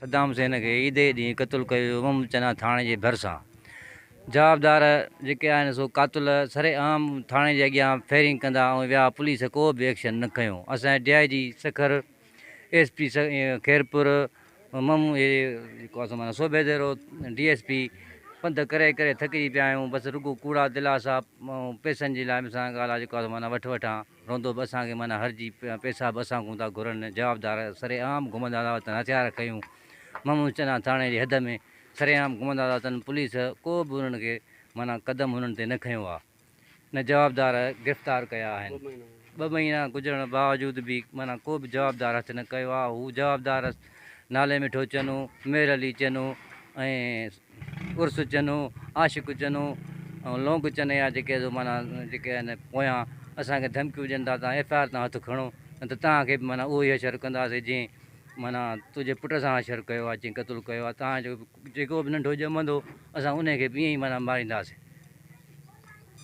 सद्दाम हुसैन खे ईद ॾींहुं क़तलु कयो ममचना थाणे जे भरिसां। जवाबदार जेके आहिनि सो क़ातुल सरेआम थाणे जे अॻियां फायरिंग कंदा ऐं विया, पुलिस को बि एक्शन न खयो। असांजे DIG सखर, SP खैरपुर, जेको आहे माना सूबेदारो, DSP पंधु करे करे थकिजी पिया आहियूं। बसि रुॻो कूड़ा दिलासा ऐं पैसनि जे लाइ असां ॻाल्हि जेको आहे माना वठां रहंदो बि असांखे माना हरजी पैसा बि असां कोन था घुरनि। जवाबदार सरेआम घुमंदा था अचनि, हथियार खयूं ममचना थाणे जी हद में सरेआम घुमंदा था अचनि। पुलिस को बि उन्हनि खे माना क़दम हुननि ते न खयों आहे, न जवाबदार गिरफ़्तार कया आहिनि। 2 महीना गुज़रण बावजूद बि माना को बि जवाबदार हथु न कयो आहे। हू जवाबदार नाले मिठो चनो, मेर अली चनो ऐं उर्स चनो, आशिक़ चनो ऐं लौंग चने जेके माना जेके आहिनि पोयां असांखे धमकियूं ॾियनि था, तव्हां FIR तां हथु खणो न त तव्हांखे बि माना उहो ई अशर कंदासीं जीअं माना तुंहिंजे पुट सां अशर कयो आहे, जीअं क़तलु कयो आहे। तव्हांजो जेको बि नंढो ॼमंदो असां उनखे बि ईअं ई माना मारींदासीं।